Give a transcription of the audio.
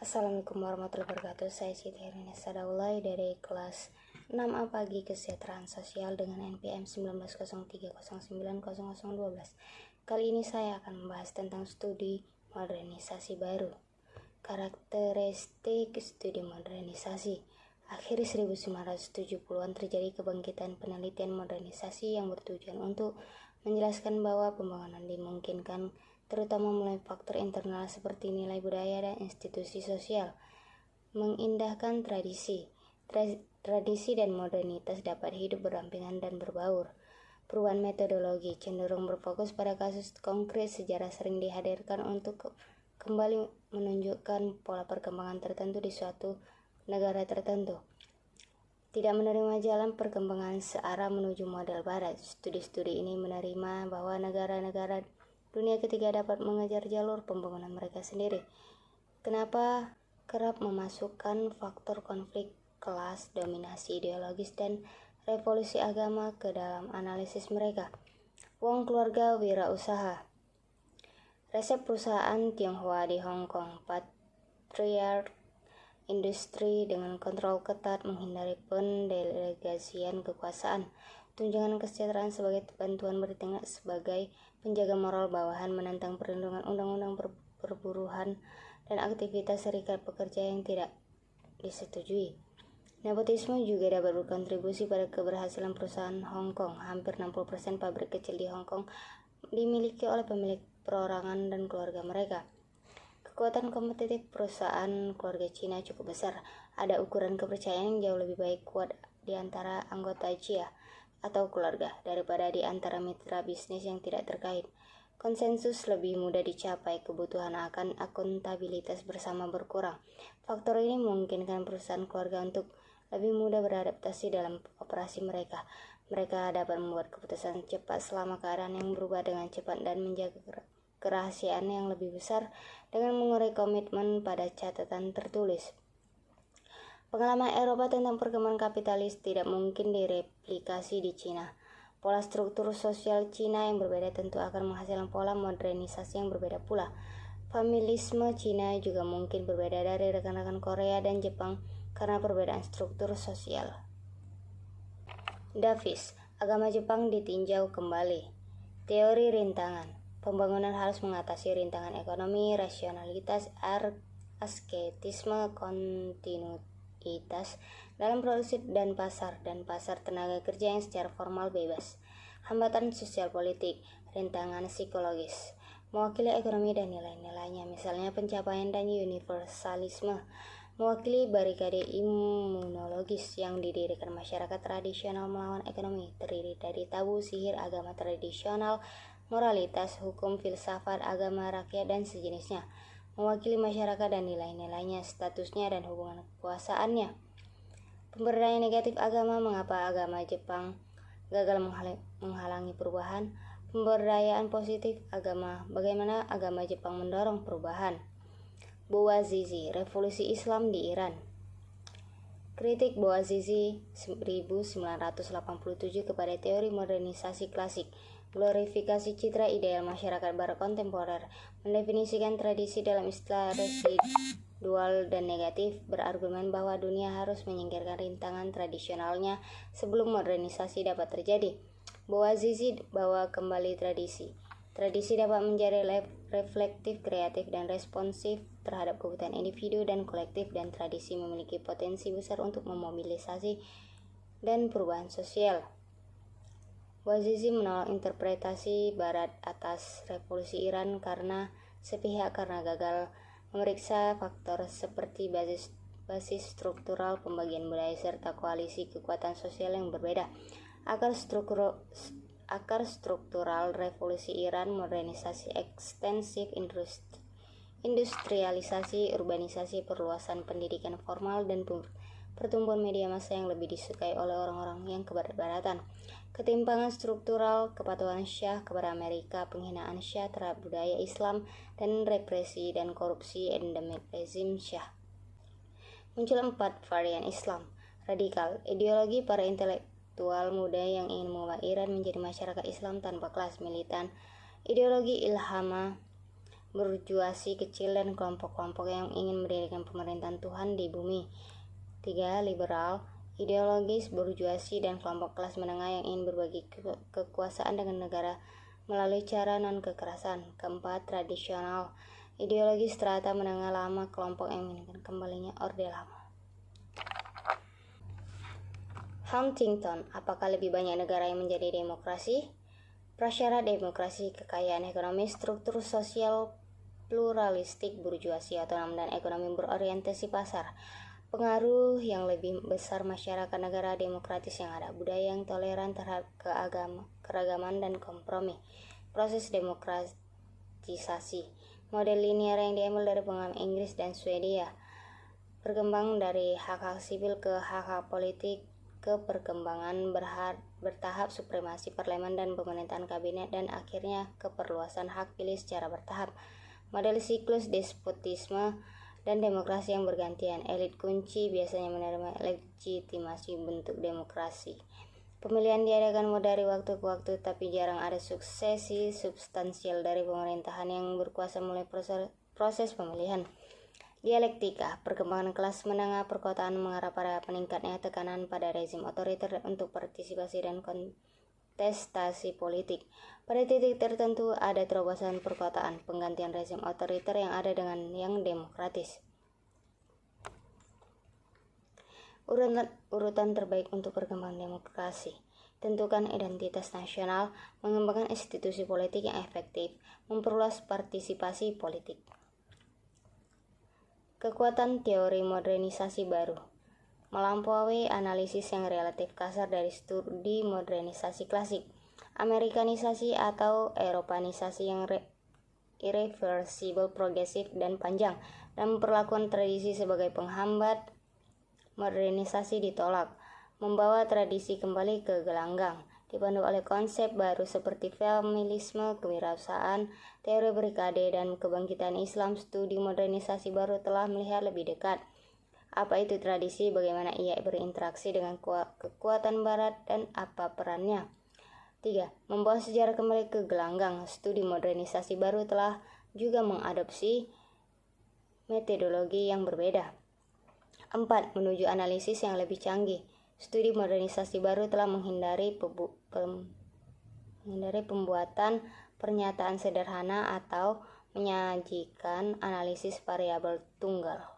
Assalamualaikum warahmatullahi wabarakatuh. Saya Siti Herina Sadaulay dari kelas 6A Pagi Kesejahteraan Sosial dengan NPM 1903090012. Kali ini saya akan membahas tentang studi modernisasi baru. Karakteristik studi modernisasi. Akhir 1970-an terjadi kebangkitan penelitian modernisasi yang bertujuan untuk menjelaskan bahwa pembangunan dimungkinkan terutama melalui faktor internal seperti nilai budaya dan institusi sosial. Mengindahkan tradisi. Tradisi dan modernitas dapat hidup berdampingan dan berbaur. Perubahan metodologi cenderung berfokus pada kasus konkret sejarah sering dihadirkan untuk kembali menunjukkan pola perkembangan tertentu di suatu negara tertentu. Tidak menerima jalan perkembangan searah menuju model barat. Studi-studi ini menerima bahwa negara-negara dunia ketiga dapat mengejar jalur pembangunan mereka sendiri. Kenapa kerap memasukkan faktor konflik kelas, dominasi ideologis, dan revolusi agama ke dalam analisis mereka? Uang keluarga wirausaha. Resep perusahaan Tionghoa di Hong Kong, patriark industri dengan kontrol ketat, menghindari pendelegasian kekuasaan, tunjangan kesejahteraan sebagai bantuan bertindak sebagai penjaga moral bawahan, menentang perlindungan undang-undang perburuhan dan aktivitas serikat pekerja yang tidak disetujui. Nepotisme juga dapat berkontribusi pada keberhasilan perusahaan Hong Kong. Hampir 60% pabrik kecil di Hong Kong dimiliki oleh pemilik perorangan dan keluarga mereka. Kekuatan kompetitif perusahaan keluarga Cina cukup besar. Ada ukuran kepercayaan yang jauh lebih baik kuat di antara anggota Chia atau keluarga daripada di antara mitra bisnis yang tidak terkait. Konsensus lebih mudah dicapai, kebutuhan akan akuntabilitas bersama berkurang. Faktor ini memungkinkan perusahaan keluarga untuk lebih mudah beradaptasi dalam operasi mereka. Mereka dapat membuat keputusan cepat selama keadaan yang berubah dengan cepat dan menjaga kerahasiaan yang lebih besar dengan mengurai komitmen pada catatan tertulis. Pengalaman Eropa tentang perkembangan kapitalis tidak mungkin direplikasi di Cina. Pola struktur sosial Cina yang berbeda tentu akan menghasilkan pola modernisasi yang berbeda pula. Familisme Cina juga mungkin berbeda dari rekan-rekan Korea dan Jepang karena perbedaan struktur sosial. Davis, agama Jepang ditinjau kembali. Teori rintangan. Pembangunan harus mengatasi rintangan ekonomi, rasionalitas, asketisme, kontinuitas dalam produksi dan pasar tenaga kerja yang secara formal bebas, hambatan sosial politik, rintangan psikologis, mewakili ekonomi dan nilai-nilainya, misalnya pencapaian dan universalisme, mewakili barikade imunologis yang didirikan masyarakat tradisional melawan ekonomi, terdiri dari tabu, sihir, agama tradisional, moralitas, hukum, filsafat, agama rakyat, dan sejenisnya, mewakili masyarakat dan nilai-nilainya, statusnya, dan hubungan kekuasaannya. Pemberdayaan negatif agama. Mengapa agama Jepang gagal menghalangi perubahan? Pemberdayaan positif agama. Bagaimana agama Jepang mendorong perubahan? Bouazizi, revolusi Islam di Iran. Kritik Bouazizi 1987 kepada teori modernisasi klasik. Glorifikasi citra ideal masyarakat barat kontemporer, mendefinisikan tradisi dalam istilah residual dan negatif, berargumen bahwa dunia harus menyingkirkan rintangan tradisionalnya sebelum modernisasi dapat terjadi. Bouazizi bawa kembali tradisi. Tradisi dapat menjadi reflektif, kreatif, dan responsif terhadap kebutuhan individu dan kolektif, dan tradisi memiliki potensi besar untuk memobilisasi dan perubahan sosial. Bouazizi menolak interpretasi Barat atas revolusi Iran karena gagal memeriksa faktor seperti basis struktural, pembagian budaya, serta koalisi kekuatan sosial yang berbeda. Akar struktural revolusi Iran, modernisasi ekstensif, industrialisasi, urbanisasi, perluasan pendidikan formal, dan pertumbuhan media massa yang lebih disukai oleh orang-orang yang kebarat-baratan. Ketimpangan struktural, kepatuhan Syah kepada Amerika, penghinaan Syah terhadap budaya Islam, dan represi dan korupsi endemik rezim Syah. Muncul 4 varian Islam radikal. Ideologi para intelektual muda yang ingin mengubah Iran menjadi masyarakat Islam tanpa kelas militan. Ideologi Ilhama burjuasi kecil dan kelompok-kelompok yang ingin mendirikan pemerintahan Tuhan di bumi. 3. Liberal, ideologis, burjuasi, dan kelompok kelas menengah yang ingin berbagi kekuasaan dengan negara melalui cara non-kekerasan. 4. Tradisional, ideologis strata menengah lama, kelompok yang menginginkan kembalinya orde lama. Huntington, apakah lebih banyak negara yang menjadi demokrasi? Prasyarat demokrasi, kekayaan ekonomi, struktur sosial pluralistik, burjuasi otonom, dan ekonomi berorientasi pasar. Pengaruh yang lebih besar masyarakat negara demokratis yang ada, budaya yang toleran terhadap keragaman dan kompromi. Proses demokratisasi, model linear yang diambil dari pengalaman Inggris dan Swedia, berkembang dari hak-hak sipil ke hak-hak politik, ke perkembangan bertahap supremasi parlemen dan pemerintahan kabinet, dan akhirnya keperluasan hak pilih secara bertahap. Model siklus despotisme dan demokrasi yang bergantian. Elit kunci biasanya menerima legitimasi bentuk demokrasi. Pemilihan diadakan dari waktu ke waktu, tapi jarang ada suksesi substansial dari pemerintahan yang berkuasa mulai proses pemilihan. Dialektika, perkembangan kelas menengah perkotaan mengarah pada meningkatnya tekanan pada rezim otoriter untuk partisipasi dan kontestasi politik. Pada titik tertentu ada terobosan perkotaan, penggantian rezim otoriter yang ada dengan yang demokratis. Urutan terbaik untuk perkembangan demokrasi. Tentukan identitas nasional, mengembangkan institusi politik yang efektif, memperluas partisipasi politik. Kekuatan teori modernisasi baru, melampaui analisis yang relatif kasar dari studi modernisasi klasik, Amerikanisasi atau Eropanisasi yang irreversible, progresif, dan panjang, dan memperlakukan tradisi sebagai penghambat. Modernisasi ditolak, membawa tradisi kembali ke gelanggang, dipandu oleh konsep baru seperti feminisme, kewirausahaan, teori berkade, dan kebangkitan Islam. Studi modernisasi baru telah melihat lebih dekat apa itu tradisi, bagaimana ia berinteraksi dengan kekuatan barat, dan apa perannya. 3. Membawa sejarah kembali ke gelanggang. Studi modernisasi baru telah juga mengadopsi metodologi yang berbeda. 4. Menuju analisis yang lebih canggih. Studi modernisasi baru telah menghindari pembuatan pernyataan sederhana atau menyajikan analisis variabel tunggal.